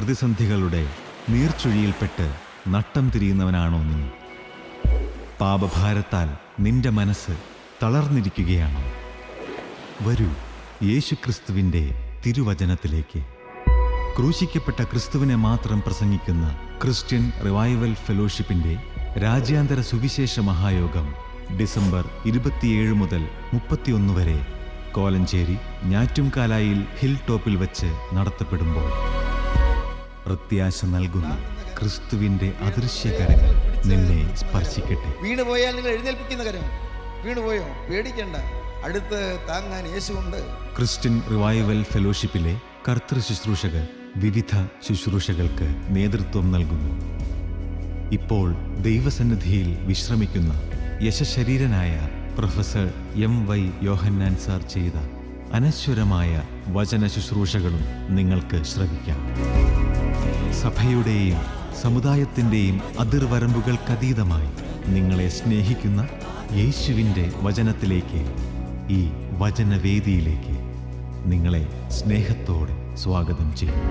പ്രതിസന്ധികളുടെ നീർച്ചുഴിയിൽപ്പെട്ട് നട്ടം തിരിയുന്നവനാണോ നീ? പാപഭാരത്താൽ നിന്റെ മനസ്സ് തളർന്നിരിക്കുകയാണോ? വരൂ, യേശുക്രിസ്തുവിൻ്റെ തിരുവചനത്തിലേക്ക്. ക്രൂശിക്കപ്പെട്ട ക്രിസ്തുവിനെ മാത്രം പ്രസംഗിക്കുന്ന ക്രിസ്ത്യൻ റിവൈവൽ ഫെലോഷിപ്പിൻ്റെ രാജ്യാന്തര സുവിശേഷ മഹായോഗം ഡിസംബർ 27 മുതൽ 31 വരെ കോലഞ്ചേരി ഞാറ്റുംകാലായിൽ ഹിൽ ടോപ്പിൽ വച്ച് നടത്തപ്പെടുമ്പോൾ പ്രത്യാശ നൽകുന്ന ക്രിസ്തുവിൻ്റെ അദൃശ്യകരങ്ങൾ നിന്നെ സ്പർശിക്കട്ടെ. വീണുപോയാൽ നിങ്ങൾ എഴുന്നേൽപ്പിക്കുന്ന കരം. വീണുപോയോ? പേടിക്കണ്ട, അടുത്ത് താങ്ങാൻ യേശുവുണ്ട്. ക്രിസ്ത്യൻ റിവൈവൽ ഫെലോഷിപ്പിലെ കർത്തൃ ശുശ്രൂഷകർ വിവിധ ശുശ്രൂഷകൾക്ക് നേതൃത്വം നൽകുന്നു. ഇപ്പോൾ ദൈവസന്നിധിയിൽ വിശ്രമിക്കുന്ന യശശരീരനായ പ്രൊഫസർ MY യോഹന്നാൻ സാർ ചെയ്ത അനശ്വരമായ വചന ശുശ്രൂഷകളും നിങ്ങൾക്ക് ശ്രവിക്കാം. സഭയുടെയും സമുദായത്തിൻ്റെയും അതിർവരമ്പുകൾക്കതീതമായി നിങ്ങളെ സ്നേഹിക്കുന്ന യേശുവിൻ്റെ വചനത്തിലേക്ക്, ഈ വചനവേദിയിലേക്ക് നിങ്ങളെ സ്നേഹത്തോടെ സ്വാഗതം ചെയ്യുന്നു.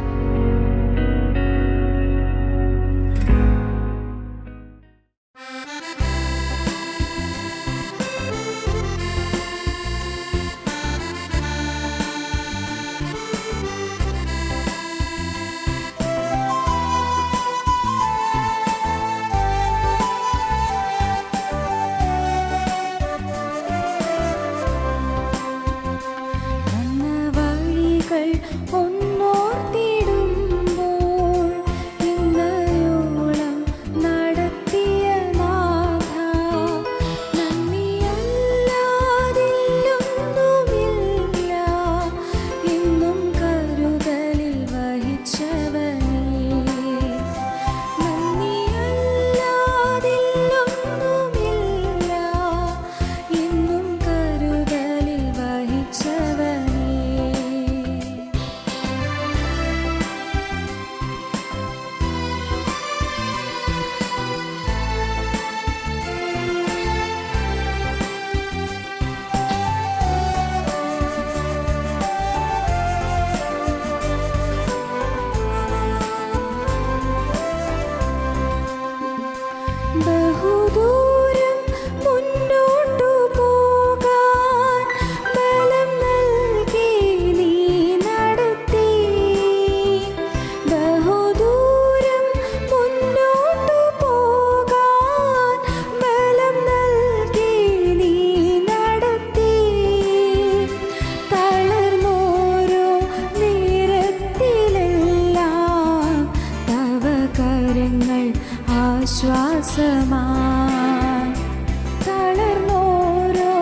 തളർന്നോരോ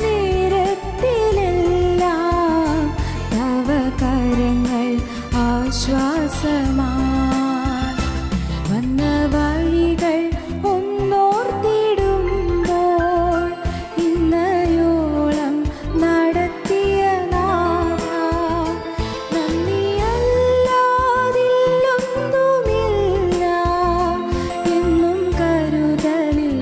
നേരത്തിലെല്ലാം തവ കരങ്ങൾ ആശ്വാസമായി. വന്ന വഴികൾ ഒന്നോർത്തിടുമ്പോൾ ഇന്നയോളം നടത്തിയ നാഥ, നന്ദിയല്ലാതില്ലൊന്നുമില്ല. എന്നും കരുതലിൽ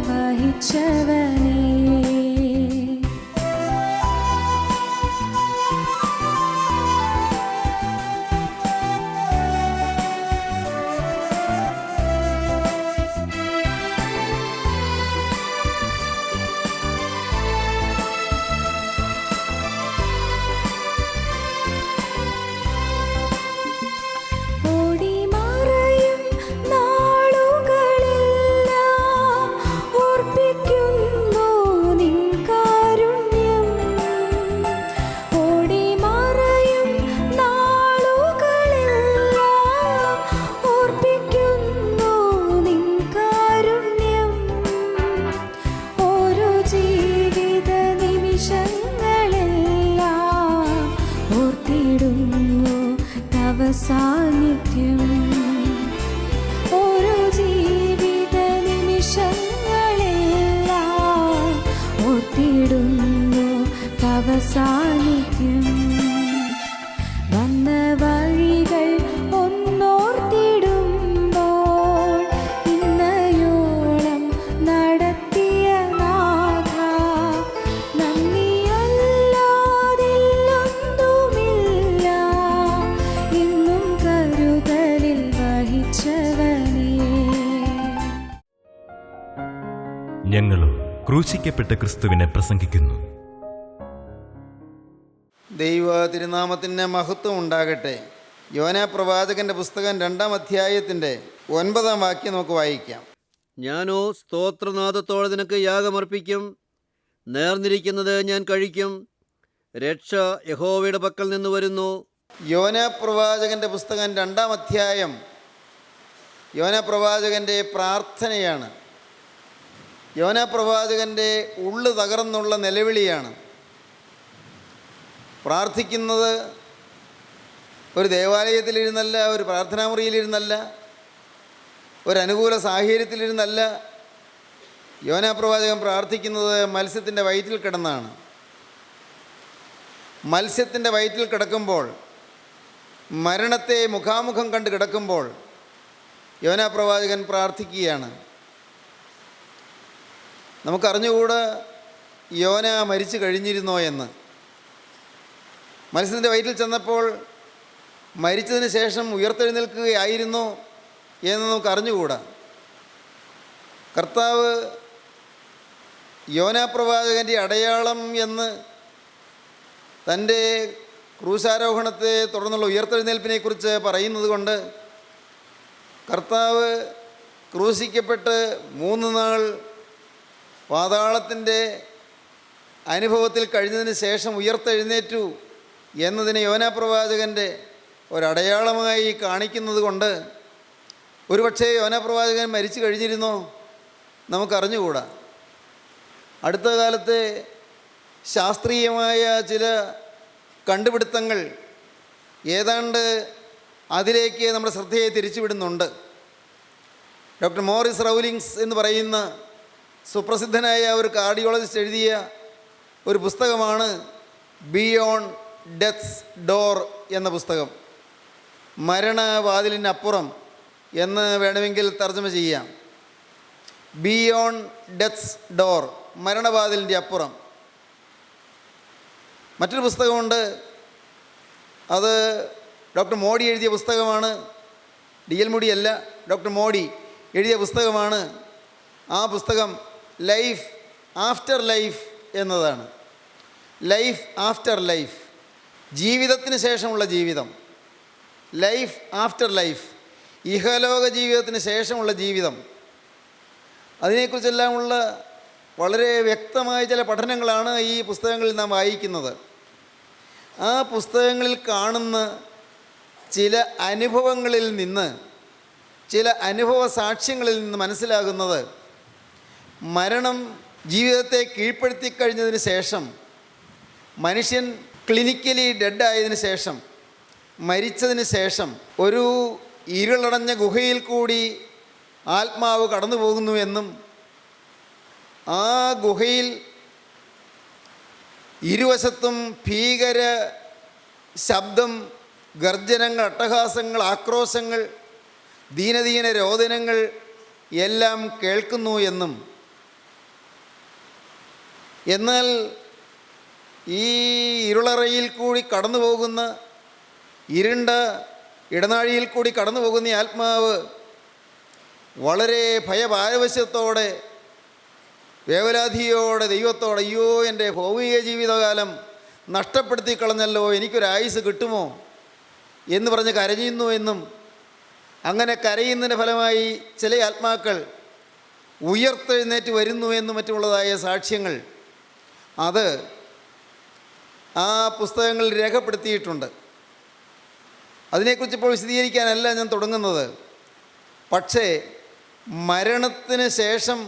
ഞങ്ങളും ക്രൂശിക്കപ്പെട്ട ക്രിസ്തുവിനെ പ്രസംഗിക്കുന്നു. ദൈവ തിരുനാമത്തിന് മഹത്വം ഉണ്ടാകട്ടെ. യോനാ പ്രവാചകന്റെ പുസ്തകം 2-ാം അധ്യായത്തിൻ്റെ 9-ാം വാക്യം നമുക്ക് വായിക്കാം. ഞാനോ സ്തോത്രനാദത്തോടെ നിനക്ക് യാഗമർപ്പിക്കും, നേർന്നിരിക്കുന്നത് ഞാൻ കഴിക്കും. രക്ഷ യഹോവയുടെ പക്കൽ നിന്ന് വരുന്നു. യോനാ പ്രവാചകന്റെ പുസ്തകം 2-ാം അധ്യായം യോനാ പ്രവാചകൻ്റെ പ്രാർത്ഥനയാണ്. യോനാ പ്രവാചകൻ്റെ ഉള്ളു തകർന്നുള്ള നിലവിളിയാണ്. പ്രാർത്ഥിക്കുന്നത് ഒരു ദേവാലയത്തിലിരുന്നല്ല, ഒരു പ്രാർത്ഥനാമുറിയിലിരുന്നല്ല, ഒരു അനുകൂല സാഹചര്യത്തിലിരുന്നല്ല. യോനാ പ്രവാചകൻ പ്രാർത്ഥിക്കുന്നത് മത്സ്യത്തിൻ്റെ വയറ്റിൽ കിടന്നാണ്. മത്സ്യത്തിൻ്റെ വയറ്റിൽ കിടക്കുമ്പോൾ, മരണത്തെ മുഖാമുഖം കണ്ട് കിടക്കുമ്പോൾ യോനാ പ്രവാചകൻ പ്രാർത്ഥിക്കുകയാണ്. നമുക്കറിഞ്ഞുകൂടെ യോന മരിച്ചു കഴിഞ്ഞിരുന്നോ എന്ന്. മത്സ്യത്തിൻ്റെ വയറ്റിൽ ചെന്നപ്പോൾ മരിച്ചതിന് ശേഷം ഉയർത്തെഴുന്നേൽക്കുകയായിരുന്നോ എന്ന് നമുക്ക് അറിഞ്ഞുകൂടാ. കർത്താവ് യോനാ പ്രവാചകൻ്റെ അടയാളം എന്ന് തൻ്റെ ക്രൂശാരോഹണത്തെ തുടർന്നുള്ള ഉയർത്തെഴുന്നേൽപ്പിനെക്കുറിച്ച് പറയുന്നത് കൊണ്ട് കർത്താവ് ക്രൂശിക്കപ്പെട്ട് 3 നാൾ പാതാളത്തിൻ്റെ അനുഭവത്തിൽ കഴിഞ്ഞതിന് ശേഷം ഉയർത്തെഴുന്നേറ്റു എന്നതിനെ യോനാ പ്രവാചകൻ്റെ ഒരടയാളമായി കാണിക്കുന്നത് കൊണ്ട് ഒരുപക്ഷേ യോനാ പ്രവാചകൻ മരിച്ചു കഴിഞ്ഞിരുന്നോ നമുക്കറിഞ്ഞുകൂടാ. അടുത്ത കാലത്തെ ശാസ്ത്രീയമായ ചില കണ്ടുപിടുത്തങ്ങൾ ഏതാണ്ട് അതിലേക്ക് നമ്മുടെ ശ്രദ്ധയെ തിരിച്ചുവിടുന്നുണ്ട്. ഡോക്ടർ മോറിസ് റൗലിങ്സ് എന്ന് പറയുന്ന സുപ്രസിദ്ധനായ ഒരു കാർഡിയോളജിസ്റ്റ് എഴുതിയ ഒരു പുസ്തകമാണ് ബിയോണ്ട് ഡെത്ത്സ് ഡോർ എന്ന പുസ്തകം. മരണവാതിലിനപ്പുറം എന്ന് വേണമെങ്കിൽ തർജ്ജമ ചെയ്യാം. ബിയോണ്ട് ഡെത്ത്സ് ഡോർ, മരണവാതിലിൻ്റെ അപ്പുറം. മറ്റൊരു പുസ്തകമുണ്ട്, അത് ഡോക്ടർ മോഡി എഴുതിയ പുസ്തകമാണ്. DL മോഡി അല്ല, ഡോക്ടർ മോഡി എഴുതിയ പുസ്തകമാണ്. ആ പുസ്തകം ലൈഫ് ആഫ്റ്റർ ലൈഫ് എന്നതാണ്. ലൈഫ് ആഫ്റ്റർ ലൈഫ്, ജീവിതത്തിന് ശേഷമുള്ള ജീവിതം. ലൈഫ് ആഫ്റ്റർ ലൈഫ്, ഇഹലോക ജീവിതത്തിന് ശേഷമുള്ള ജീവിതം. അതിനെക്കുറിച്ചെല്ലാമുള്ള വളരെ വ്യക്തമായ ചില പഠനങ്ങളാണ് ഈ പുസ്തകങ്ങളിൽ നാം വായിക്കുന്നത്. ആ പുസ്തകങ്ങളിൽ കാണുന്ന ചില അനുഭവങ്ങളിൽ നിന്ന്, ചില അനുഭവ സാക്ഷ്യങ്ങളിൽ നിന്ന് മനസ്സിലാകുന്നത് മരണം ജീവിതത്തെ കീഴ്പ്പെടുത്തി കഴിഞ്ഞതിന് ശേഷം, മനുഷ്യൻ ക്ലിനിക്കലി ഡെഡായതിനു ശേഷം, മരിച്ചതിന് ശേഷം ഒരു ഇരുളടഞ്ഞ ഗുഹയിൽ കൂടി ആത്മാവ് കടന്നു പോകുന്നുവെന്നും ആ ഗുഹയിൽ ഇരുവശത്തും ഭീകര ശബ്ദം, ഗർജനങ്ങൾ, അട്ടഹാസങ്ങൾ, ആക്രോശങ്ങൾ, ദീനദീന രോദനങ്ങൾ എല്ലാം കേൾക്കുന്നു എന്നും, എന്നാൽ ഈ ഇരുളറയിൽ കൂടി കടന്നു പോകുന്ന, ഇരുണ്ട ഇടനാഴിയിൽ കൂടി കടന്നു പോകുന്ന ഈ ആത്മാവ് വളരെ ഭയപാരവശ്യത്തോടെ, വേവലാധിയോടെ ദൈവത്തോടെ, അയ്യോ എൻ്റെ ഭൗമിക ജീവിതകാലം നഷ്ടപ്പെടുത്തി കളഞ്ഞല്ലോ, എനിക്കൊരായുസ് കിട്ടുമോ എന്ന് പറഞ്ഞ് കരയുന്നു എന്നും, അങ്ങനെ കരയുന്നതിൻ്റെ ഫലമായി ചില ആത്മാക്കൾ ഉയർത്തെഴുന്നേറ്റ് വരുന്നു എന്നും മറ്റുമുള്ളതായ സാക്ഷ്യങ്ങൾ അത് ആ പുസ്തകങ്ങളിൽ രേഖപ്പെടുത്തിയിട്ടുണ്ട്. അതിനെക്കുറിച്ച് ഇപ്പോൾ വിശദീകരിക്കാനല്ല ഞാൻ തുടങ്ങുന്നത്. പക്ഷേ മരണത്തിന് ശേഷം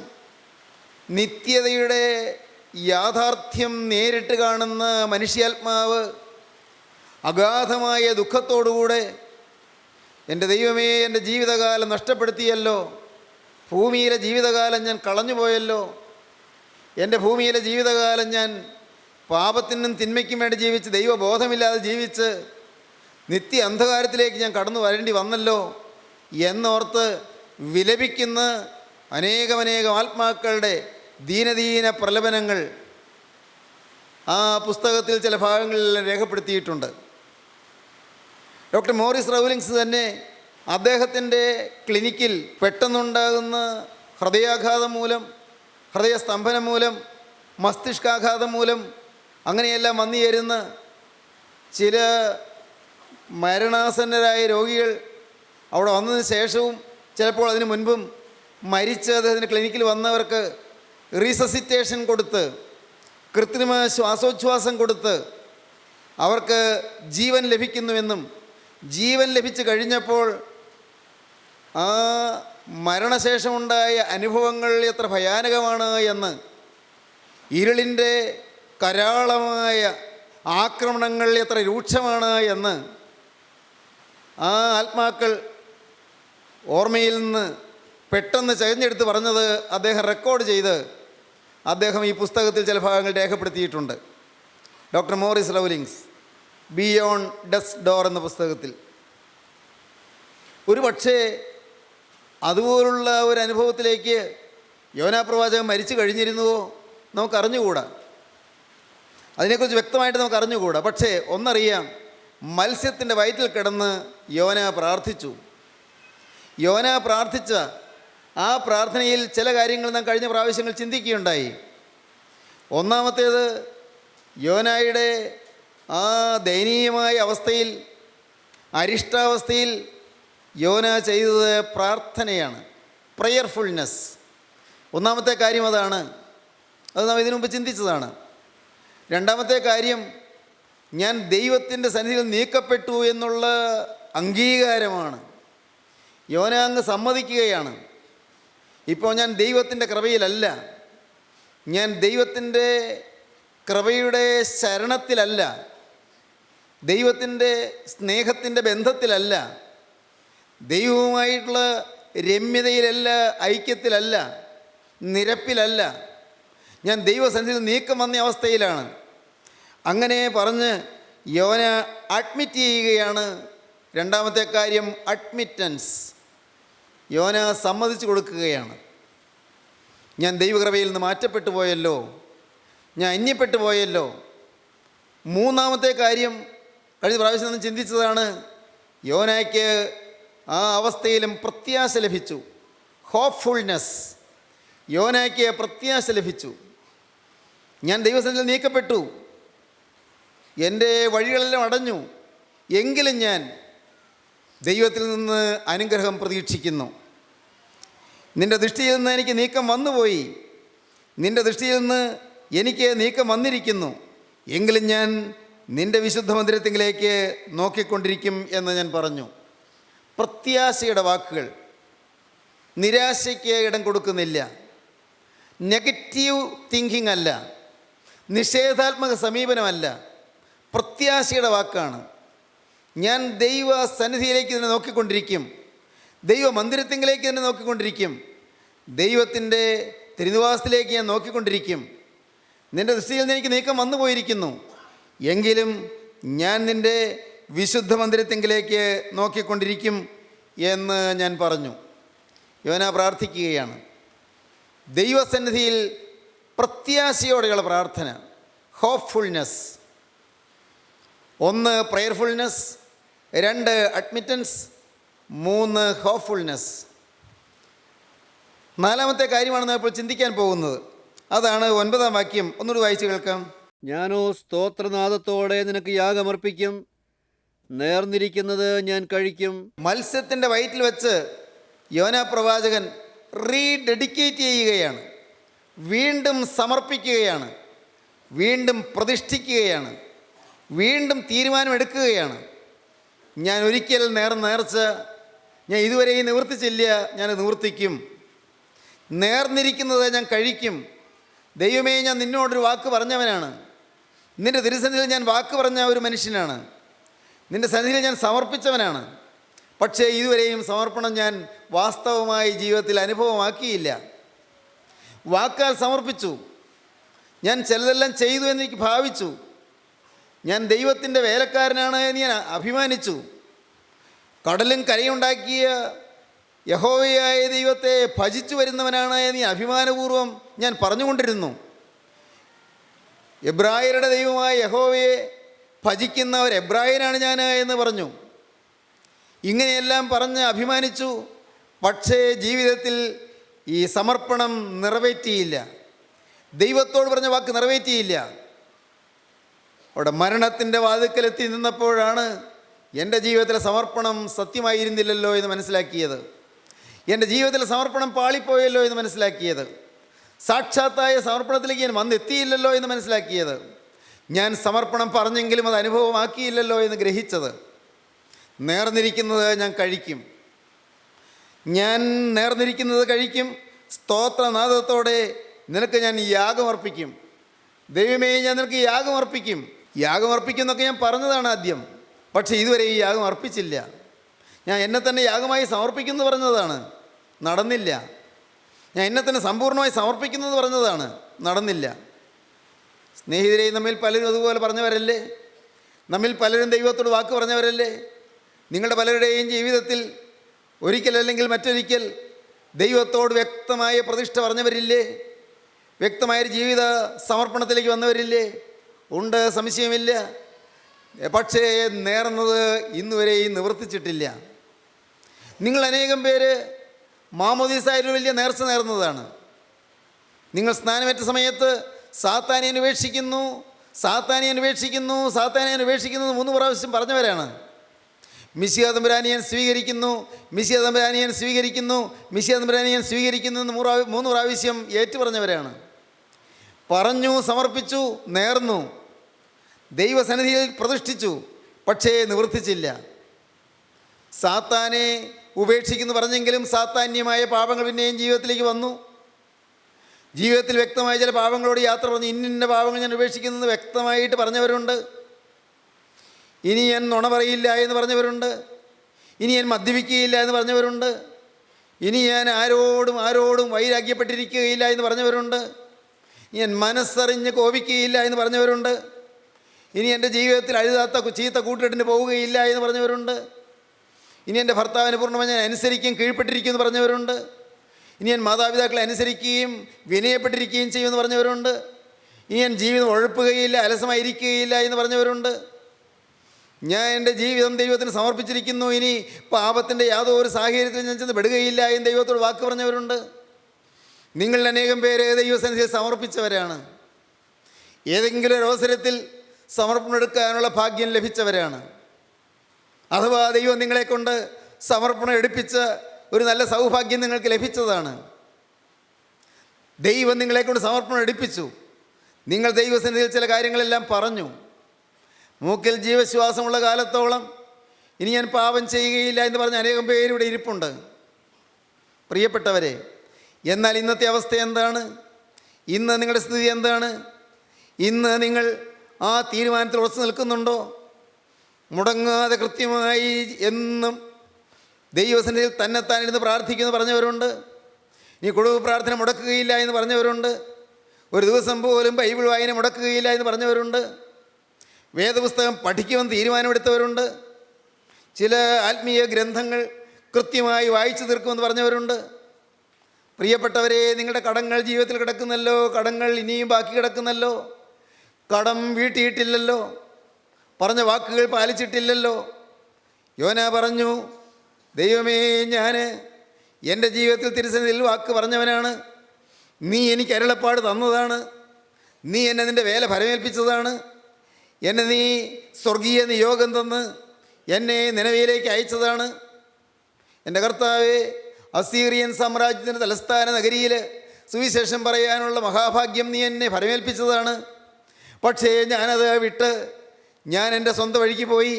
നിത്യതയുടെ യാഥാർത്ഥ്യം നേരിട്ട് കാണുന്ന മനുഷ്യാത്മാവ് അഗാധമായ ദുഃഖത്തോടുകൂടെ, എൻ്റെ ദൈവമേ, എൻ്റെ ജീവിതകാലം നഷ്ടപ്പെടുത്തിയല്ലോ, ഭൂമിയിലെ ജീവിതകാലം ഞാൻ കളഞ്ഞുപോയല്ലോ, എൻ്റെ ഭൂമിയിലെ ജീവിതകാലം ഞാൻ പാപത്തിനും തിന്മയ്ക്കും വേണ്ടി ജീവിച്ച്, ദൈവബോധമില്ലാതെ ജീവിച്ച് നിത്യ അന്ധകാരത്തിലേക്ക് ഞാൻ കടന്നു വരേണ്ടി വന്നല്ലോ എന്നോർത്ത് വിലപിക്കുന്ന അനേകമനേകം ആത്മാക്കളുടെ ദീനദീന പ്രലപനങ്ങൾ ആ പുസ്തകത്തിൽ ചില ഭാഗങ്ങളിൽ രേഖപ്പെടുത്തിയിട്ടുണ്ട്. ഡോക്ടർ മോറിസ് റൗലിങ്സ് തന്നെ അദ്ദേഹത്തിൻ്റെ ക്ലിനിക്കിൽ പെട്ടെന്നുണ്ടാകുന്ന ഹൃദയാഘാതം മൂലം ഹൃദയസ്തംഭനം മൂലം, മസ്തിഷ്കാഘാതം മൂലം അങ്ങനെയെല്ലാം വന്നു ചേരുന്ന ചില മരണാസന്നരായ രോഗികൾ അവിടെ വന്നതിന് ശേഷവും ചിലപ്പോൾ അതിന് മുൻപും മരിച്ച് അദ്ദേഹത്തിൻ്റെ ക്ലിനിക്കിൽ വന്നവർക്ക് റീസസിറ്റേഷൻ കൊടുത്ത്, കൃത്രിമ ശ്വാസോച്ഛ്വാസം കൊടുത്ത് അവർക്ക് ജീവൻ ലഭിക്കുന്നുവെന്നും, ജീവൻ ലഭിച്ചു കഴിഞ്ഞപ്പോൾ ആ മരണശേഷമുണ്ടായ അനുഭവങ്ങൾ എത്ര ഭയാനകമാണ് എന്ന്, ഇരുളിൻ്റെ കരാളമായ ആക്രമണങ്ങൾ എത്ര രൂക്ഷമാണ് എന്ന് ആ ആത്മാക്കൾ ഓർമ്മയിൽ നിന്ന് പെട്ടെന്ന് ചകഞ്ഞെടുത്ത് പറഞ്ഞത് അദ്ദേഹം റെക്കോർഡ് ചെയ്ത് അദ്ദേഹം ഈ പുസ്തകത്തിൽ ചില ഭാഗങ്ങൾ രേഖപ്പെടുത്തിയിട്ടുണ്ട്. Doctor Maurice Rawlings beyond death's door എന്ന പുസ്തകത്തിൽ. ഒരു പക്ഷേ അതുപോലുള്ള ഒരു അനുഭവത്തിലേക്ക് യോനാ പ്രവാചകൻ മരിച്ചു കഴിഞ്ഞിരുന്നുവോ നമുക്കറിഞ്ഞുകൂടാ, അതിനെക്കുറിച്ച് വ്യക്തമായിട്ട് നമുക്കറിഞ്ഞുകൂടാ. പക്ഷേ ഒന്നറിയാം, മത്സ്യത്തിൻ്റെ വയറ്റിൽ കിടന്ന് യോന പ്രാർത്ഥിച്ചു. യോന പ്രാർത്ഥിച്ച ആ പ്രാർത്ഥനയിൽ ചില കാര്യങ്ങൾ നാം കഴിഞ്ഞ പ്രാവശ്യങ്ങൾ ചിന്തിക്കുകയുണ്ടായി. ഒന്നാമത്തേത്, യോനായുടെ ആ ദയനീയമായ അവസ്ഥയിൽ, അരിഷ്ടാവസ്ഥയിൽ യോന ചെയ്തത് പ്രാർത്ഥനയാണ്, പ്രയർഫുൾനെസ്. ഒന്നാമത്തെ കാര്യം അതാണ്. അത് നാം ഇതിനു മുമ്പ് ചിന്തിച്ചതാണ്. രണ്ടാമത്തെ കാര്യം, ഞാൻ ദൈവത്തിൻ്റെ സന്നിധിയിൽ നീക്കപ്പെട്ടു എന്നുള്ള അംഗീകാരമാണ്. യോന അങ്ങ് സമ്മതിക്കുകയാണ്, ഇപ്പോൾ ഞാൻ ദൈവത്തിൻ്റെ കൃപയിലല്ല, ഞാൻ ദൈവത്തിൻ്റെ കൃപയുടെ ശരണത്തിലല്ല, ദൈവത്തിൻ്റെ സ്നേഹത്തിൻ്റെ ബന്ധത്തിലല്ല, ദൈവവുമായിട്ടുള്ള രമ്യതയിലല്ല, ഐക്യത്തിലല്ല, നിരപ്പിലല്ല, ഞാൻ ദൈവസന്നിധിയിൽ നീക്കം വന്ന അവസ്ഥയിലാണ്. അങ്ങനെ പറഞ്ഞ് യോന അഡ്മിറ്റ് ചെയ്യുകയാണ്. രണ്ടാമത്തെ കാര്യം അഡ്മിറ്റൻസ്. യോന സമ്മതിച്ചു കൊടുക്കുകയാണ്, ഞാൻ ദൈവകൃപയിൽ നിന്ന് മാറ്റപ്പെട്ടു പോയല്ലോ, ഞാൻ അന്യപ്പെട്ടു പോയല്ലോ. മൂന്നാമത്തെ കാര്യം കഴിഞ്ഞ പ്രാവശ്യം നിന്ന് ചിന്തിച്ചതാണ്, യോനയ്ക്ക് ആ അവസ്ഥയിലും പ്രത്യാശ ലഭിച്ചു, ഹോപ്പ്ഫുൾനെസ്. യോനയ്ക്ക് പ്രത്യാശ ലഭിച്ചു. ഞാൻ ദൈവസന്നിധിയിൽ നീക്കപ്പെട്ടു, എൻ്റെ വഴികളെല്ലാം അടഞ്ഞു, എങ്കിലും ഞാൻ ദൈവത്തിൽ നിന്ന് അനുഗ്രഹം പ്രതീക്ഷിക്കുന്നു. നിൻ്റെ ദൃഷ്ടിയിൽ നിന്ന് എനിക്ക് നീക്കം വന്നുപോയി, നിൻ്റെ ദൃഷ്ടിയിൽ നിന്ന് എനിക്ക് നീക്കം വന്നിരിക്കുന്നു, എങ്കിലും ഞാൻ നിൻ്റെ വിശുദ്ധ മന്ദിരത്തിലേക്ക് നോക്കിക്കൊണ്ടിരിക്കും എന്ന് ഞാൻ പറഞ്ഞു. പ്രത്യാശയുടെ വാക്കുകൾ, നിരാശയ്ക്ക് ഇടം കൊടുക്കുന്നില്ല, നെഗറ്റീവ് തിങ്കിങ് അല്ല, നിഷേധാത്മക സമീപനമല്ല, പ്രത്യാശയുടെ വാക്കാണ്. ഞാൻ ദൈവ സന്നിധിയിലേക്ക് തന്നെ നോക്കിക്കൊണ്ടിരിക്കും, ദൈവ മന്ദിരത്തിലേക്ക് തന്നെ നോക്കിക്കൊണ്ടിരിക്കും, ദൈവത്തിൻ്റെ തിരുനിവാസത്തിലേക്ക് ഞാൻ നോക്കിക്കൊണ്ടിരിക്കും. നിൻ്റെ ദൃഷ്ടിയിൽ നിന്ന് എനിക്ക് നീക്കം വന്നു പോയിരിക്കുന്നു, എങ്കിലും ഞാൻ നിൻ്റെ വിശുദ്ധ മന്ദിരത്തിലേക്ക് നോക്കിക്കൊണ്ടിരിക്കും എന്ന് ഞാൻ പറഞ്ഞു. യോന പ്രാർത്ഥിക്കുകയാണ്. ദൈവസന്നിധിയിൽ പ്രത്യാശയോടെയുള്ള പ്രാർത്ഥന, ഹോപ്പ്ഫുൾനെസ്. ഒന്ന് പ്രയർഫുൾനെസ്, രണ്ട് അഡ്മിറ്റൻസ്, മൂന്ന് ഹോപ്പ്ഫുൾനെസ്. നാലാമത്തെ കാര്യമാണ് നാം ഇപ്പോൾ ചിന്തിക്കാൻ പോകുന്നത്. അതാണ് 9-ാം വാക്യം. ഒന്നുകൂടി വായിച്ചു കേൾക്കാം. ഞാനോ സ്തോത്രനാദത്തോടെ നിനക്ക് യാഗമർപ്പിക്കും, നേർന്നിരിക്കുന്നത് ഞാൻ കഴിക്കും. മത്സ്യത്തിൻ്റെ വയറ്റിൽ വെച്ച് യോനാ പ്രവാചകൻ റീഡെഡിക്കേറ്റ് ചെയ്യുകയാണ്, വീണ്ടും സമർപ്പിക്കുകയാണ്, വീണ്ടും പ്രതിഷ്ഠിക്കുകയാണ്, വീണ്ടും തീരുമാനമെടുക്കുകയാണ്. ഞാൻ ഒരിക്കൽ നേർച്ച ഞാൻ ഇതുവരെയും നിവർത്തിച്ചില്ല, ഞാൻ നിവർത്തിക്കും. നേർന്നിരിക്കുന്നത് ഞാൻ കഴിക്കും. ദൈവമേ, ഞാൻ നിന്നോടൊരു വാക്ക് പറഞ്ഞവനാണ്, നിൻ്റെ തിരുസന്നിധിയിൽ ഞാൻ വാക്ക് പറഞ്ഞ ഒരു മനുഷ്യനാണ്, നിൻ്റെ സന്നിധിയിൽ ഞാൻ സമർപ്പിച്ചവനാണ്. പക്ഷേ ഇതുവരെയും സമർപ്പണം ഞാൻ വാസ്തവമായി ജീവിതത്തിൽ അനുഭവമാക്കിയില്ല. വാക്കാൽ സമർപ്പിച്ചു, ഞാൻ ചിലതെല്ലാം ചെയ്തു എന്നെനിക്ക് ഭാവിച്ചു, ഞാൻ ദൈവത്തിൻ്റെ വേലക്കാരനാണ് എന്ന് ഞാൻ അഭിമാനിച്ചു. കടലും കരയുണ്ടാക്കിയ യഹോവയായ ദൈവത്തെ ഭജിച്ചു വരുന്നവനാണ് എന്ന് അഭിമാനപൂർവ്വം ഞാൻ പറഞ്ഞുകൊണ്ടിരുന്നു. എബ്രായരുടെ ദൈവമായ യഹോവയെ ഭജിക്കുന്ന ഒരു എബ്രായനാണ് ഞാൻ എന്ന് പറഞ്ഞു. ഇങ്ങനെയെല്ലാം പറഞ്ഞ് അഭിമാനിച്ചു. പക്ഷേ ജീവിതത്തിൽ ഈ സമർപ്പണം നിറവേറ്റിയില്ല. ദൈവത്തോട് പറഞ്ഞ വാക്ക് നിറവേറ്റിയില്ല. അവിടെ മരണത്തിൻ്റെ വാതിൽക്കലെത്തി നിന്നപ്പോഴാണ് എൻ്റെ ജീവിതത്തിലെ സമർപ്പണം സത്യമായിരുന്നില്ലല്ലോ എന്ന് മനസ്സിലാക്കിയത്. എൻ്റെ ജീവിതത്തിലെ സമർപ്പണം പാളിപ്പോയല്ലോ എന്ന് മനസ്സിലാക്കിയത്. സാക്ഷാത്തായ സമർപ്പണത്തിലേക്ക് ഞാൻ വന്നെത്തിയില്ലല്ലോ എന്ന് മനസ്സിലാക്കിയത്. ഞാൻ സമർപ്പണം പറഞ്ഞെങ്കിലും അത് അനുഭവമാക്കിയില്ലല്ലോ എന്ന് ഗ്രഹിച്ചത്. നേർന്നിരിക്കുന്നത് ഞാൻ കഴിക്കും, ഞാൻ നേർന്നിരിക്കുന്നത് കഴിക്കും. സ്തോത്രനാദത്തോടെ നിനക്ക് ഞാൻ യാഗമർപ്പിക്കും. ദൈവമേ, ഞാൻ നിനക്ക് യാഗമർപ്പിക്കും. യാഗമർപ്പിക്കും എന്നൊക്കെ ഞാൻ പറഞ്ഞതാണ് ആദ്യം. പക്ഷേ ഇതുവരെ ഈ യാഗം അർപ്പിച്ചില്ല. ഞാൻ എന്നെ തന്നെ യാഗമായി സമർപ്പിക്കുന്നു പറഞ്ഞതാണ്, നടന്നില്ല. ഞാൻ എന്നെ തന്നെ സമ്പൂർണ്ണമായി സമർപ്പിക്കുന്നത് പറഞ്ഞതാണ്, നടന്നില്ല. സ്നേഹിതരെ, നമ്മിൽ പലരും അതുപോലെ പറഞ്ഞവരല്ലേ? നമ്മിൽ പലരും ദൈവത്തോട് വാക്ക് പറഞ്ഞവരല്ലേ? നിങ്ങളുടെ പലരുടെയും ജീവിതത്തിൽ ഒരിക്കലല്ലെങ്കിൽ മറ്റൊരിക്കൽ ദൈവത്തോട് വ്യക്തമായ പ്രതിഷ്ഠ പറഞ്ഞവരില്ലേ? വ്യക്തമായൊരു ജീവിത സമർപ്പണത്തിലേക്ക് വന്നവരില്ലേ? ഉണ്ട്, സംശയമില്ല. പക്ഷേ നേർന്നത് ഇന്നുവരെയും നിവർത്തിച്ചിട്ടില്ല. നിങ്ങൾ അനേകം പേര് മാമോദീസായൊരു വലിയ നേർച്ച നേർന്നതാണ്. നിങ്ങൾ സ്നാനമേറ്റ സമയത്ത് സാത്താനെ അന്വേഷിക്കുന്നു, സാത്താനെ അന്വേഷിക്കുന്നു, സാത്താനെ അന്വേഷിക്കുന്നത് 3 പ്രാവശ്യം പറഞ്ഞവരാണ്. മിശിഹാ തമ്പുരാനെ ഞാൻ സ്വീകരിക്കുന്നു, മിശിഹാ തമ്പുരാനെ ഞാൻ സ്വീകരിക്കുന്നു, മിശിഹാ തമ്പുരാനെ ഞാൻ സ്വീകരിക്കുന്നു എന്ന് 3 പ്രാവശ്യം ഏറ്റുപറഞ്ഞവരാണ്. പറഞ്ഞു, സമർപ്പിച്ചു, നേർന്നു, ദൈവസന്നിധിയിൽ പ്രതിഷ്ഠിച്ചു. പക്ഷേ നിവർത്തിച്ചില്ല. സാത്താനെ ഉപേക്ഷിക്കുന്നു പറഞ്ഞെങ്കിലും സാത്താന്യമായ പാപങ്ങൾ പിന്നെയും ജീവിതത്തിലേക്ക് വന്നു. ജീവിതത്തിൽ വ്യക്തമായ ചില പാപങ്ങളോട് യാത്ര പറഞ്ഞു. ഇന്ന പാപങ്ങൾ ഞാൻ ഉപേക്ഷിക്കുന്നത് വ്യക്തമായിട്ട് പറഞ്ഞവരുണ്ട്. ഇനി ഞാൻ നുണ പറയില്ല എന്ന് പറഞ്ഞവരുണ്ട്. ഇനി ഞാൻ മദ്യപിക്കുകയില്ല എന്ന് പറഞ്ഞവരുണ്ട്. ഇനി ഞാൻ ആരോടും വൈരാഗ്യപ്പെട്ടിരിക്കുകയില്ല എന്ന് പറഞ്ഞവരുണ്ട്. ഞാൻ മനസ്സറിഞ്ഞ് കോപിക്കുകയില്ല എന്ന് പറഞ്ഞവരുണ്ട്. ഇനി എൻ്റെ ജീവിതത്തിൽ അഴുതാത്ത ചീത്ത കൂട്ടുകെട്ടിന് പോവുകയില്ല എന്ന് പറഞ്ഞവരുണ്ട്. ഇനി എൻ്റെ ഭർത്താവിന് പൂർണ്ണമായി ഞാൻ അനുസരിക്കുകയും കീഴ്പ്പെട്ടിരിക്കും എന്ന് പറഞ്ഞവരുണ്ട്. ഇനി ഞാൻ മാതാപിതാക്കളെ അനുസരിക്കുകയും വിനയപ്പെട്ടിരിക്കുകയും ചെയ്യുമെന്ന് പറഞ്ഞവരുണ്ട്. ഇനി ഞാൻ ജീവിതം ഉഴപ്പുകയില്ല, അലസമായിരിക്കുകയില്ല എന്ന് പറഞ്ഞവരുണ്ട്. ഞാൻ എൻ്റെ ജീവിതം ദൈവത്തിന് സമർപ്പിച്ചിരിക്കുന്നു, ഇനി പാപത്തിൻ്റെ യാതൊരു സാഹചര്യത്തിൽ ഞാൻ ചെന്ന് പെടുകയില്ല എന്ന് ദൈവത്തോട് വാക്ക് പറഞ്ഞവരുണ്ട്. നിങ്ങളിൽ അനേകം പേര് ദൈവസന്നിധിയിൽ സമർപ്പിച്ചവരാണ്. ഏതെങ്കിലും ഒരു അവസരത്തിൽ സമർപ്പണം എടുക്കാനുള്ള ഭാഗ്യം ലഭിച്ചവരാണ്. അഥവാ ദൈവം നിങ്ങളെക്കൊണ്ട് സമർപ്പണം എടുപ്പിച്ച ഒരു നല്ല സൗഭാഗ്യം നിങ്ങൾക്ക് ലഭിച്ചതാണ്. ദൈവം നിങ്ങളെക്കൊണ്ട് സമർപ്പണം എടുപ്പിച്ചു. നിങ്ങൾ ദൈവസന്നിധിയിൽ ചില കാര്യങ്ങളെല്ലാം പറഞ്ഞു. മൂക്കിൽ ജീവശ്വാസമുള്ള കാലത്തോളം ഇനി ഞാൻ പാപം ചെയ്യുകയില്ല എന്ന് പറഞ്ഞ അനേകം പേര് ഇവിടെ ഇരിപ്പുണ്ട്. പ്രിയപ്പെട്ടവരെ, എന്നാൽ ഇന്നത്തെ അവസ്ഥ എന്താണ്? ഇന്ന് നിങ്ങളുടെ സ്ഥിതി എന്താണ്? ഇന്ന് നിങ്ങൾ ആ തീരുമാനത്തിൽ ഉറച്ചു നിൽക്കുന്നുണ്ടോ? മുടങ്ങാതെ കൃത്യമായി എന്നും ദൈവസന്നിധിയിൽ തന്നെത്താനിരുന്ന് പ്രാർത്ഥിക്കുമെന്ന് പറഞ്ഞവരുണ്ട്. ഇനി കുടുംബ പ്രാർത്ഥന മുടക്കുകയില്ല എന്ന് പറഞ്ഞവരുണ്ട്. ഒരു ദിവസം പോലും ബൈബിൾ വായന മുടക്കുകയില്ല എന്ന് പറഞ്ഞവരുണ്ട്. വേദപുസ്തകം പഠിക്കുമെന്ന് തീരുമാനമെടുത്തവരുണ്ട്. ചില ആത്മീയ ഗ്രന്ഥങ്ങൾ കൃത്യമായി വായിച്ചു തീർക്കുമെന്ന് പറഞ്ഞവരുണ്ട്. പ്രിയപ്പെട്ടവരെ, നിങ്ങളുടെ കടങ്ങൾ ജീവിതത്തിൽ കിടക്കുന്നല്ലോ. കടങ്ങൾ ഇനിയും ബാക്കി കിടക്കുന്നല്ലോ. കടം വീട്ടിയിട്ടില്ലല്ലോ. പറഞ്ഞ വാക്കുകൾ പാലിച്ചിട്ടില്ലല്ലോ. യോന പറഞ്ഞു, ദൈവമേ, ഞാൻ എൻ്റെ ജീവിതത്തിൽ തിരുസന്നിധിയിൽ വാക്ക് പറഞ്ഞവനാണ്. നീ എനിക്ക് അരുളപ്പാട് തന്നതാണ്. നീ എന്നെ നിൻ്റെ വേല ഫലമേൽപ്പിച്ചതാണ്. എന്നെ നീ സ്വർഗീയ നിയോഗം തന്ന് എന്നെ നിനവയിലേക്ക് അയച്ചതാണ്. എൻ്റെ കർത്താവേ, അസീറിയൻ സാമ്രാജ്യത്തിൻ്റെ തലസ്ഥാന നഗരിയിൽ സുവിശേഷം പറയാനുള്ള മഹാഭാഗ്യം നീ എന്നെ ഫലമേൽപ്പിച്ചതാണ്. പക്ഷേ ഞാനത് വിട്ട് ഞാൻ എൻ്റെ സ്വന്തം വഴിക്ക് പോയി.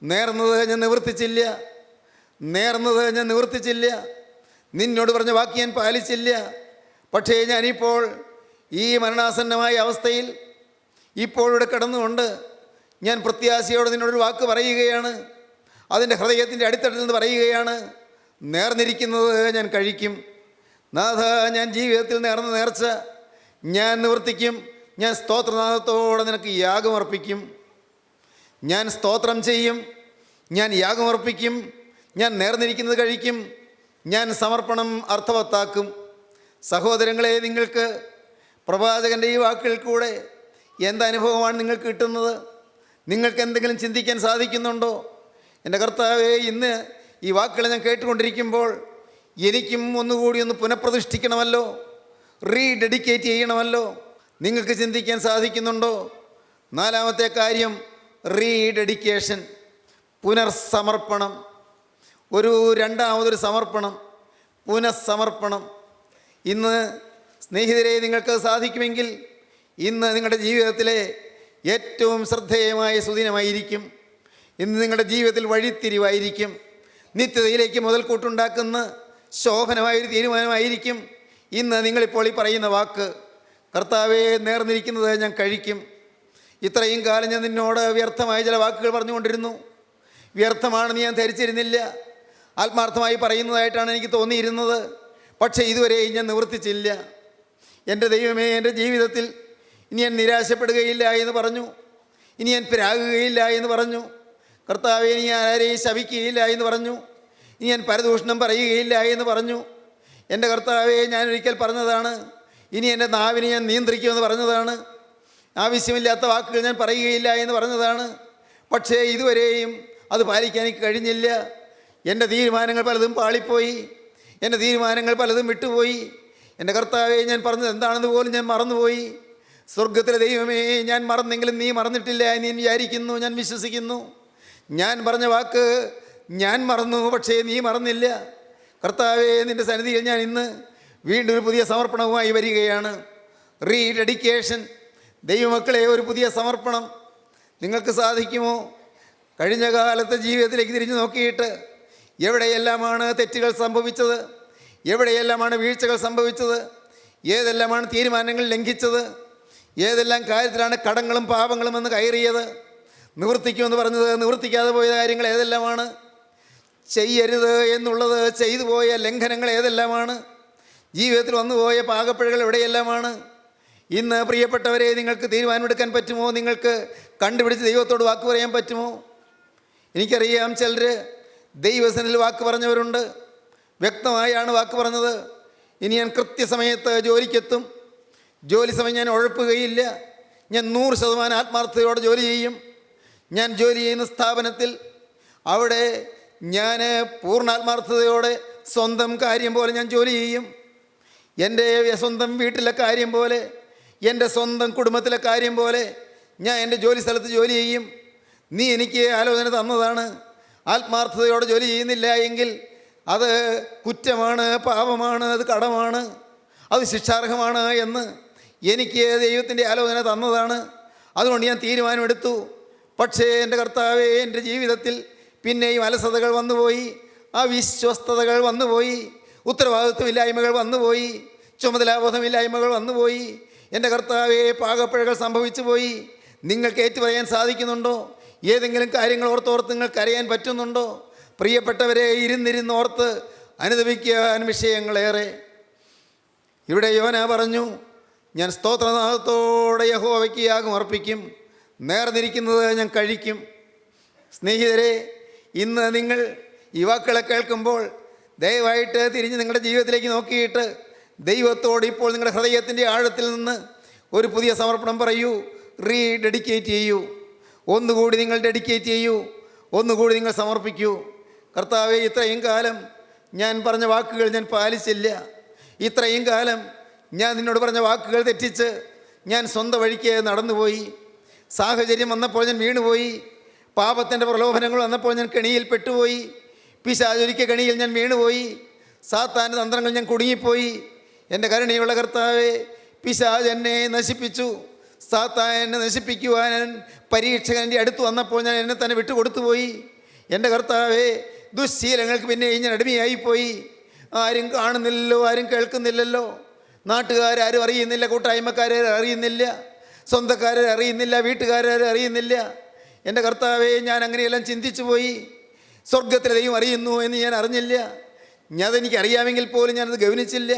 നേർന്നത് ഞാൻ നിവർത്തിച്ചില്ല. നിന്നോട് പറഞ്ഞ വാക്ക് ഞാൻ പാലിച്ചില്ല. പക്ഷേ ഞാനിപ്പോൾ ഈ മരണാസന്നമായ അവസ്ഥയിൽ ഇപ്പോഴിവിടെ കിടന്നുകൊണ്ട് ഞാൻ പ്രത്യാശയോടെ നിന്നോടൊരു വാക്ക് പറയുകയാണ്. അതിൻ്റെ ഹൃദയത്തിൻ്റെ അടിത്തട്ടിൽ നിന്ന് പറയുകയാണ്, നേർന്നിരിക്കുന്നത് ഞാൻ കഴിക്കും. നാഥ, ഞാൻ ജീവിതത്തിൽ നേർന്ന നേർച്ച ഞാൻ നിവർത്തിക്കും. ഞാൻ സ്തോത്രനാഥത്തോടെ നിനക്ക് യാഗമർപ്പിക്കും. ഞാൻ സ്തോത്രം ചെയ്യും. ഞാൻ യാഗമർപ്പിക്കും. ഞാൻ നേർന്നിരിക്കുന്നത് കഴിക്കും. ഞാൻ സമർപ്പണം അർത്ഥവത്താക്കും. സഹോദരങ്ങളെ, നിങ്ങൾക്ക് പ്രവാചകൻ്റെ ഈ വാക്കുകളിൽ കൂടെ എന്തനുഭവമാണ് നിങ്ങൾക്ക് കിട്ടുന്നത്? നിങ്ങൾക്ക് എന്തെങ്കിലും ചിന്തിക്കാൻ സാധിക്കുന്നുണ്ടോ? എൻ്റെ കർത്താവേ, ഇന്ന് ഈ വാക്കുകൾ ഞാൻ കേട്ടുകൊണ്ടിരിക്കുമ്പോൾ എനിക്കും ഒന്നുകൂടി ഒന്ന് പുനഃപ്രതിഷ്ഠിക്കണമല്ലോ, റീഡെഡിക്കേറ്റ് ചെയ്യണമല്ലോ. നിങ്ങൾക്ക് ചിന്തിക്കാൻ സാധിക്കുന്നുണ്ടോ? നാലാമത്തെ കാര്യം റീഡെഡിക്കേഷൻ, പുനർസമർപ്പണം. രണ്ടാമതൊരു സമർപ്പണം, പുനഃസമർപ്പണം. ഇന്ന് സ്നേഹിതരെ, നിങ്ങൾക്ക് സാധിക്കുമെങ്കിൽ ഇന്ന് നിങ്ങളുടെ ജീവിതത്തിലെ ഏറ്റവും ശ്രദ്ധേയമായ സുദിനമായിരിക്കും. ഇന്ന് നിങ്ങളുടെ ജീവിതത്തിൽ വഴിത്തിരിവായിരിക്കും. നിത്യതയിലേക്ക് മുതൽക്കൂട്ടുണ്ടാക്കുന്ന ശോഭനമായൊരു തീരുമാനമായിരിക്കും ഇന്ന് നിങ്ങളിപ്പോൾ ഈ പറയുന്ന വാക്ക്. കർത്താവേ, നേർന്നിരിക്കുന്നത് ഞാൻ കഴിക്കും. ഇത്രയും കാലം ഞാൻ നിന്നോട് വ്യർത്ഥമായ ചില വാക്കുകൾ പറഞ്ഞുകൊണ്ടിരുന്നു. വ്യർത്ഥമാണെന്ന് ഞാൻ ധരിച്ചിരുന്നില്ല. ആത്മാർത്ഥമായി പറയുന്നതായിട്ടാണ് എനിക്ക് തോന്നിയിരുന്നത്. പക്ഷേ ഇതുവരെയും ഞാൻ നിവർത്തിച്ചില്ല. എൻ്റെ ദൈവമേ, എൻ്റെ ജീവിതത്തിൽ ഇനി ഞാൻ നിരാശപ്പെടുകയില്ല എന്ന് പറഞ്ഞു. ഇനി ഞാൻ പിരാകുകയില്ല എന്ന് പറഞ്ഞു. കർത്താവേ, ഇനി ഞാൻ ആരെയും ശപിക്കുകയില്ല എന്ന് പറഞ്ഞു. ഇനി ഞാൻ പരദൂഷണം പറയുകയില്ല എന്ന് പറഞ്ഞു. എൻ്റെ കർത്താവേ, ഞാൻ ഒരിക്കൽ പറഞ്ഞതാണ്, ഇനി എൻ്റെ നാവിനെ ഞാൻ നിയന്ത്രിക്കുമെന്ന് പറഞ്ഞതാണ്. ആവശ്യമില്ലാത്ത വാക്കുകൾ ഞാൻ പറയുകയില്ല എന്ന് പറഞ്ഞതാണ്. പക്ഷേ ഇതുവരെയും അത് പാലിക്കാൻ എനിക്ക് കഴിഞ്ഞില്ല. എൻ്റെ തീരുമാനങ്ങൾ പലതും പാളിപ്പോയി. എൻ്റെ തീരുമാനങ്ങൾ പലതും വിട്ടുപോയി. എൻ്റെ കർത്താവേ, ഞാൻ പറഞ്ഞത് എന്താണെന്ന് പോലും ഞാൻ മറന്നുപോയി. സ്വർഗത്തിലെ ദൈവമേ, ഞാൻ മറന്നെങ്കിലും നീ മറന്നിട്ടില്ല എന്ന് ഞാൻ വിചാരിക്കുന്നു, ഞാൻ വിശ്വസിക്കുന്നു. ഞാൻ പറഞ്ഞ വാക്ക് ഞാൻ മറന്നു, പക്ഷേ നീ മറന്നില്ല. കർത്താവേ, നിൻ്റെ സന്നിധിയിൽ ഞാൻ ഇന്ന് വീണ്ടും ഒരു പുതിയ സമർപ്പണവുമായി വരികയാണ്. റീഡെഡിക്കേഷൻ. ദൈവമക്കളെ, ഒരു പുതിയ സമർപ്പണം നിങ്ങൾക്ക് സാധിക്കുമോ? കഴിഞ്ഞ കാലത്തെ ജീവിതത്തിലേക്ക് തിരിഞ്ഞു നോക്കിയിട്ട് എവിടെയെല്ലാമാണ് തെറ്റുകൾ സംഭവിച്ചത്? എവിടെയെല്ലാമാണ് വീഴ്ചകൾ സംഭവിച്ചത്? ഏതെല്ലാമാണ് തീരുമാനങ്ങൾ ലംഘിച്ചത്? ഏതെല്ലാം കാര്യത്തിലാണ് കടങ്ങളും പാപങ്ങളും എന്ന് കയറിയത്? നിവർത്തിക്കുമെന്ന് പറഞ്ഞത് നിവർത്തിക്കാതെ പോയ കാര്യങ്ങൾ ഏതെല്ലാമാണ്? ചെയ്യരുത് എന്നുള്ളത് ചെയ്തു പോയ ലംഘനങ്ങൾ ഏതെല്ലാമാണ്? ജീവിതത്തിൽ വന്നുപോയ പാകപ്പിഴകൾ എവിടെയെല്ലാമാണ്? ഇന്ന് പ്രിയപ്പെട്ടവരെ, നിങ്ങൾക്ക് തീരുമാനമെടുക്കാൻ പറ്റുമോ? നിങ്ങൾക്ക് കണ്ടുപിടിച്ച് ദൈവത്തോട് വാക്ക് പറയാൻ പറ്റുമോ? എനിക്കറിയാം, ചിലർ ദൈവസനിൽ വാക്ക് പറഞ്ഞവരുണ്ട്. വ്യക്തമായാണ് വാക്ക് പറഞ്ഞത്. ഇനി ഞാൻ കൃത്യസമയത്ത് ജോലിക്കെത്തും. ജോലി സമയം ഞാൻ ഉഴപ്പുകയില്ല. ഞാൻ 100% ആത്മാർത്ഥതയോടെ ജോലി ചെയ്യും. ഞാൻ ജോലി ചെയ്യുന്ന സ്ഥാപനത്തിൽ അവിടെ ഞാൻ പൂർണ്ണാത്മാർത്ഥതയോടെ സ്വന്തം കാര്യം പോലെ ഞാൻ ജോലി ചെയ്യും. എൻ്റെ സ്വന്തം വീട്ടിലെ കാര്യം പോലെ, എൻ്റെ സ്വന്തം കുടുംബത്തിലെ കാര്യം പോലെ ഞാൻ എൻ്റെ ജോലി സ്ഥലത്ത് ജോലി ചെയ്യും. നീ എനിക്ക് ആലോചന തന്നതാണ്. ആത്മാർത്ഥതയോടെ ജോലി ചെയ്യുന്നില്ല എങ്കിൽ അത് കുറ്റമാണ്, പാപമാണ്, അത് കടമാണ്, അത് ശിക്ഷാർഹമാണ് എന്ന് എനിക്ക് ദൈവത്തിൻ്റെ ആലോചന തന്നതാണ്. അതുകൊണ്ട് ഞാൻ തീരുമാനമെടുത്തു. പക്ഷേ എൻ്റെ കർത്താവേ, എൻ്റെ ജീവിതത്തിൽ പിന്നെയും അലസതകൾ വന്നുപോയി, അവിശ്വസ്തതകൾ വന്നുപോയി, ഉത്തരവാദിത്വമില്ലായ്മകൾ വന്നുപോയി, ചുമതലാബോധമില്ലായ്മകൾ വന്നുപോയി. എൻ്റെ കർത്താവേ, പാകപ്പിഴകൾ സംഭവിച്ചു പോയി. നിങ്ങൾക്ക് ഏറ്റുപറയാൻ സാധിക്കുന്നുണ്ടോ? ഏതെങ്കിലും കാര്യങ്ങൾ ഓർത്തോർത്ത് നിങ്ങൾക്ക് അറിയാൻ പറ്റുന്നുണ്ടോ? പ്രിയപ്പെട്ടവരെ, ഇരുന്നിരുന്നോർത്ത് അനുദപിക്കാൻ വിഷയങ്ങളേറെ. ഇവിടെ യോന പറഞ്ഞു, ഞാൻ സ്തോത്രനാദത്തോടെ യഹോവയ്ക്ക് യാഗം അർപ്പിക്കും, നേർന്നിരിക്കുന്നത് ഞാൻ കഴിക്കും. സ്നേഹിതരെ, ഇന്ന് നിങ്ങൾ ഈ വാക്കുകളെ കേൾക്കുമ്പോൾ ദയവായിട്ട് തിരിഞ്ഞ് നിങ്ങളുടെ ജീവിതത്തിലേക്ക് നോക്കിയിട്ട് ദൈവത്തോട് ഇപ്പോൾ നിങ്ങളുടെ ഹൃദയത്തിൻ്റെ ആഴത്തിൽ നിന്ന് ഒരു പുതിയ സമർപ്പണം പറയൂ. റീഡെഡിക്കേറ്റ് ചെയ്യൂ. ഒന്നുകൂടി നിങ്ങൾ ഡെഡിക്കേറ്റ് ചെയ്യൂ. ഒന്നുകൂടി നിങ്ങൾ സമർപ്പിക്കൂ. കർത്താവേ, ഇത്രയും കാലം ഞാൻ പറഞ്ഞ വാക്കുകൾ ഞാൻ പാലിച്ചില്ല. ഇത്രയും കാലം ഞാൻ നിന്നോട് പറഞ്ഞ വാക്കുകൾ തെറ്റിച്ച് ഞാൻ സ്വന്തം വഴിക്ക് നടന്നുപോയി. സാഹചര്യം വന്നപ്പോൾ ഞാൻ വീണുപോയി. പാപത്തിൻ്റെ പ്രലോഭനങ്ങൾ വന്നപ്പോൾ ഞാൻ കെണിയിൽ പെട്ടുപോയി. പിശാചൊരുക്കിയ കെണിയിൽ ഞാൻ വീണുപോയി. സാത്താൻ്റെ തന്ത്രങ്ങൾ ഞാൻ കുടുങ്ങിപ്പോയി. എൻ്റെ കരുണയുള്ള കർത്താവേ, പിശാച് എന്നെ നശിപ്പിച്ചു. സാത്താൻ എന്നെ നശിപ്പിക്കുവാൻ പരീക്ഷകൻ എൻ്റെ അടുത്ത് വന്നപ്പോൾ ഞാൻ എന്നെ തന്നെ വിട്ടുകൊടുത്തുപോയി. എൻ്റെ കർത്താവേ, ദുശ്ശീലങ്ങൾക്ക് പിന്നെ ഞാൻ അടിമയായിപ്പോയി. ആരും കാണുന്നില്ലല്ലോ, ആരും കേൾക്കുന്നില്ലല്ലോ. നാട്ടുകാരും അറിയുന്നില്ല, കൂട്ടായ്മക്കാരെ അറിയുന്നില്ല, സ്വന്തക്കാരെ അറിയുന്നില്ല, വീട്ടുകാരെ അറിയുന്നില്ല. എൻ്റെ കർത്താവേ, ഞാൻ അങ്ങനെയെല്ലാം ചിന്തിച്ചു പോയി. സ്വർഗത്തിലെ ദൈവം അറിയുന്നു എന്ന് ഞാൻ അറിഞ്ഞില്ല. അതെനിക്കറിയാമെങ്കിൽ പോലും ഞാനത് ഗൗനിച്ചില്ല.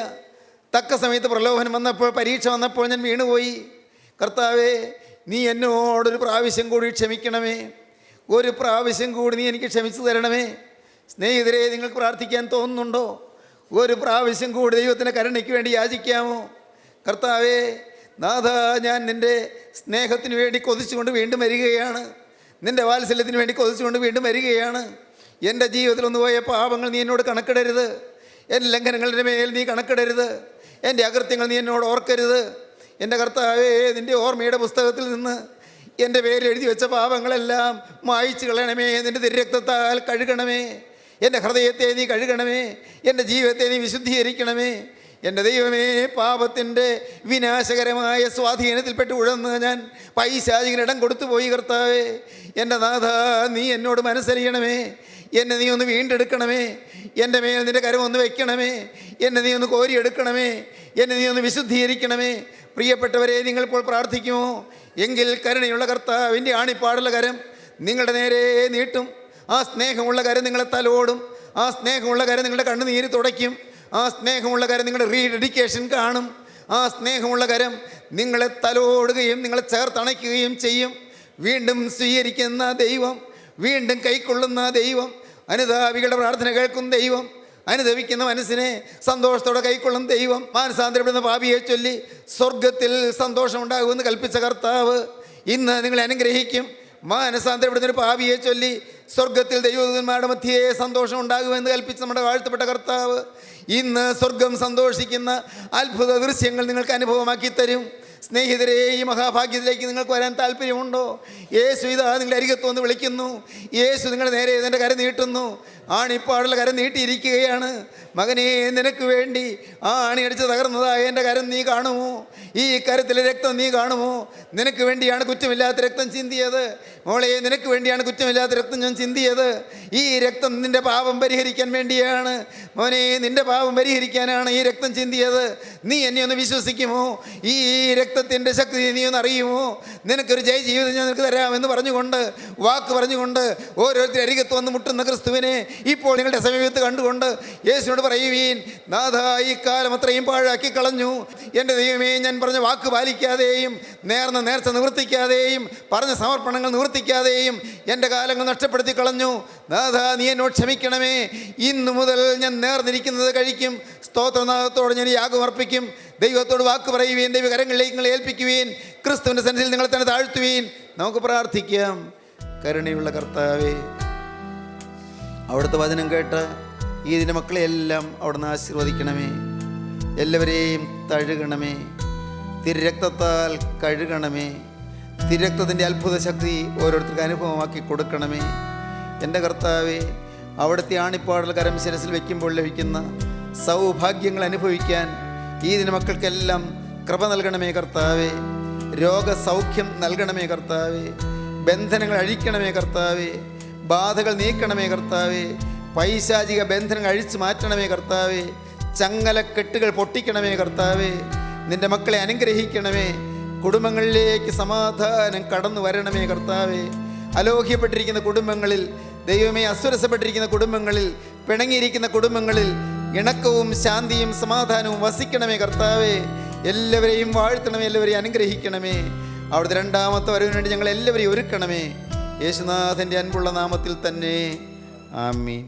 തക്ക സമയത്ത് പ്രലോഭനം വന്നപ്പോൾ, പരീക്ഷ വന്നപ്പോൾ ഞാൻ വീണുപോയി. കർത്താവേ, നീ എന്നോടൊരു പ്രാവശ്യം കൂടി ക്ഷമിക്കണമേ. ഒരു പ്രാവശ്യം കൂടി നീ എനിക്ക് ക്ഷമിച്ചു തരണമേ. സ്നേഹിതരെ, നിങ്ങൾക്ക് പ്രാർത്ഥിക്കാൻ തോന്നുന്നുണ്ടോ? ഒരു പ്രാവശ്യം കൂടി ദൈവത്തിൻ്റെ കരുണയ്ക്ക് വേണ്ടി യാചിക്കാമോ? കർത്താവേ, നാഥ, ഞാൻ നിൻ്റെ സ്നേഹത്തിന് വേണ്ടി കൊതിച്ചുകൊണ്ട് വീണ്ടും വരികയാണ്. നിൻ്റെ വാത്സല്യത്തിന് വേണ്ടി കൊതിച്ചുകൊണ്ട് വീണ്ടും വരികയാണ്. എൻ്റെ ജീവിതത്തിൽ ഒന്ന് പോയ പാപങ്ങൾ നീ എന്നോട് കണക്കിടരുത്. എൻ്റെ ലംഘനങ്ങളുടെ മേൽ നീ കണക്കിടരുത്. എൻ്റെ അകൃത്യങ്ങൾ നീ എന്നോട് ഓർക്കരുത്. എൻ്റെ കർത്താവേ, നിൻ്റെ ഓർമ്മയുടെ പുസ്തകത്തിൽ നിന്ന് എൻ്റെ പേരിൽ എഴുതി വെച്ച പാപങ്ങളെല്ലാം മായ്ച്ചു കളയണമേ. നിൻ്റെ തിരുരക്തത്താൽ കഴുകണമേ. എൻ്റെ ഹൃദയത്തെ നീ കഴുകണമേ. എൻ്റെ ജീവിതത്തെ നീ വിശുദ്ധീകരിക്കണമേ. എൻ്റെ ദൈവമേ, പാപത്തിൻ്റെ വിനാശകരമായ സ്വാധീനത്തിൽപ്പെട്ട് ഉഴന്ന് ഞാൻ പൈശാചികനിടം കൊടുത്തു പോയി കർത്താവേ. എൻ്റെ നാഥ, നീ എന്നോട് മനസ്സറിയണമേ. എന്നെ നീ ഒന്ന് വീണ്ടെടുക്കണമേ. എൻ്റെ മേൽ നിൻ്റെ കരം ഒന്ന് വയ്ക്കണമേ. എന്നെ നീ ഒന്ന് കോരിയെടുക്കണമേ. എന്നെ നീ ഒന്ന് വിശുദ്ധീകരിക്കണമേ. പ്രിയപ്പെട്ടവരെ, നിങ്ങളിപ്പോൾ പ്രാർത്ഥിക്കുമോ? എങ്കിൽ കരുണയുള്ള കർത്താവിൻ്റെ ആണിപ്പാടുള്ള കരം നിങ്ങളുടെ നേരെ നീട്ടും. ആ സ്നേഹമുള്ള കരം നിങ്ങളെ തലോടും. ആ സ്നേഹമുള്ള കരം നിങ്ങളുടെ കണ്ണുനീര് തുടയ്ക്കും. ആ സ്നേഹമുള്ള കരം നിങ്ങളുടെ റീഡെഡിക്കേഷൻ കാണും. ആ സ്നേഹമുള്ള കരം നിങ്ങളെ തലോടുകയും നിങ്ങളെ ചേർത്തണയ്ക്കുകയും ചെയ്യും. വീണ്ടും സ്വീകരിക്കുന്ന ദൈവം, വീണ്ടും കൈക്കൊള്ളുന്ന ദൈവം, അനുതാപികളുടെ പ്രാർത്ഥന കേൾക്കുന്ന ദൈവം, അനുദവിക്കുന്ന മനസ്സിനെ സന്തോഷത്തോടെ കൈക്കൊള്ളും ദൈവം, മാനസാന്തരപ്പെടുന്ന പാപിയെ ചൊല്ലി സ്വർഗത്തിൽ സന്തോഷമുണ്ടാകുമെന്ന് കൽപ്പിച്ച കർത്താവ് ഇന്ന് നിങ്ങളെ അനുഗ്രഹിക്കും. മാനസാന്തരപ്പെടുന്ന ഒരു പാപിയെ ചൊല്ലി സ്വർഗത്തിൽ ദൈവദൂതന്മാരുടെ മധ്യേ സന്തോഷം ഉണ്ടാകുമെന്ന് കൽപ്പിച്ച് നമ്മുടെ വാഴ്ത്തപ്പെട്ട കർത്താവ് ഇന്ന് സ്വർഗം സന്തോഷിക്കുന്ന അത്ഭുത ദൃശ്യങ്ങൾ നിങ്ങൾക്ക് അനുഭവമാക്കി തരും. സ്നേഹിതരെ, ഈ മഹാഭാഗ്യത്തിലേക്ക് നിങ്ങൾക്ക് വരാൻ താല്പര്യമുണ്ടോ? യേശു ഇതാ നിങ്ങളുടെ അരികത്ത് വന്ന് വിളിക്കുന്നു. യേശു നിങ്ങളുടെ നേരെ ഇതിൻ്റെ കരം നീട്ടുന്നു. ആണിപ്പാടുള്ള കരം നീട്ടിയിരിക്കുകയാണ്. മകനെ, നിനക്ക് വേണ്ടി ആ ആണിയടിച്ച് തകർന്നതായ എൻ്റെ കരം നീ കാണുമോ? ഈ കരത്തിലെ രക്തം നീ കാണുമോ? നിനക്ക് വേണ്ടിയാണ് കുറ്റമില്ലാത്ത രക്തം ചിന്തിയത്. മോളെ, നിനക്ക് വേണ്ടിയാണ് കുറ്റമില്ലാത്ത രക്തം ഞാൻ ചിന്തിയത്. ഈ രക്തം നിൻ്റെ പാപം പരിഹരിക്കാൻ വേണ്ടിയാണ്. മോനെ, നിൻ്റെ പാപം പരിഹരിക്കാനാണ് ഈ രക്തം ചിന്തിയത്. നീ എന്നെ ഒന്ന് വിശ്വസിക്കുമോ? ഈ രക്തത്തിൻ്റെ ശക്തി നീ ഒന്ന് അറിയുമോ? നിനക്കൊരു ജയ ജീവിതം ഞാൻ നിനക്ക് തരാമെന്ന് പറഞ്ഞുകൊണ്ട്, വാക്ക് പറഞ്ഞുകൊണ്ട് ഓരോരുത്തർ അരികത്ത് വന്ന് മുട്ടുന്ന ക്രിസ്തുവിനെ ഇപ്പോൾ നിങ്ങളുടെ സമീപത്ത് കണ്ടുകൊണ്ട് യേശുവിനോട് പറയുവീൻ, നാഥാ, ഈ കാലം അത്രയും പാഴാക്കി കളഞ്ഞു. എൻ്റെ ദൈവമേ, ഞാൻ പറഞ്ഞ വാക്ക് പാലിക്കാതെയും നേർന്ന നേർച്ച നിവർത്തിക്കാതെയും പറഞ്ഞ സമർപ്പണങ്ങൾ നിവർത്തിക്കാതെയും എൻ്റെ കാലങ്ങൾ നഷ്ടപ്പെടുത്തി കളഞ്ഞു. നാഥാ, നീ എന്നോട് ക്ഷമിക്കണമേ. ഇന്നു മുതൽ ഞാൻ നേർന്നിരിക്കുന്നത് കഴിക്കും. സ്തോത്രനാഥത്തോടെ ഞാൻ യാഗം അർപ്പിക്കും. ദൈവത്തോട് വാക്ക് പറയുവീൻ. ദൈവകരങ്ങളിലേക്ക് നിങ്ങൾ ഏൽപ്പിക്കുവീൻ. ക്രിസ്തുവിൻ്റെ സന്നിധിയിൽ നിങ്ങൾ തന്നെ താഴ്ത്തുവീൻ. നമുക്ക് പ്രാർത്ഥിക്കാം. കരുണയുള്ള കർത്താവേ, അവിടുത്തെ വചനം കേട്ട് ഈ ഇതിൻ്റെ മക്കളെയെല്ലാം അവിടുന്ന് ആശീർവദിക്കണമേ. എല്ലാവരെയും തഴുകണമേ. തിരുരക്തത്താൽ കഴുകണമേ. തിരുരക്തത്തിൻ്റെ അത്ഭുത ശക്തി ഓരോരുത്തർക്ക് അനുഭവമാക്കി കൊടുക്കണമേ. എൻ്റെ കർത്താവേ, അവിടുത്തെ ആണിപ്പാടുള്ള കരം ശിരസിൽ വയ്ക്കുമ്പോൾ ലഭിക്കുന്ന സൗഭാഗ്യങ്ങൾ അനുഭവിക്കാൻ ഈ ഇതിൻ്റെ മക്കൾക്കെല്ലാം കൃപ നൽകണമേ കർത്താവേ. രോഗസൗഖ്യം നൽകണമേ കർത്താവേ. ബന്ധനങ്ങൾ അഴിക്കണമേ കർത്താവേ. ബാധകൾ നീക്കണമേ കർത്താവേ. പൈശാചിക ബന്ധനങ്ങൾ അഴിച്ചു മാറ്റണമേ കർത്താവേ. ചങ്ങലക്കെട്ടുകൾ പൊട്ടിക്കണമേ കർത്താവേ. നിൻ്റെ മക്കളെ അനുഗ്രഹിക്കണമേ. കുടുംബങ്ങളിലേക്ക് സമാധാനം കടന്നു വരണമേ കർത്താവേ. അലോഹ്യപ്പെട്ടിരിക്കുന്ന കുടുംബങ്ങളിൽ, ദൈവമേ, അസ്വരസപ്പെട്ടിരിക്കുന്ന കുടുംബങ്ങളിൽ, പിണങ്ങിയിരിക്കുന്ന കുടുംബങ്ങളിൽ ഇണക്കവും ശാന്തിയും സമാധാനവും വസിക്കണമേ കർത്താവേ. എല്ലാവരെയും വാഴ്ത്തണമേ. എല്ലാവരെയും അനുഗ്രഹിക്കണമേ. അവിടുത്തെ രണ്ടാമത്തെ വരവിന് വേണ്ടി ഞങ്ങൾ എല്ലാവരെയും ഒരുക്കണമേ. യേശുനാഥൻ്റെ അൻപുള്ള നാമത്തിൽ തന്നെ. ആമീൻ.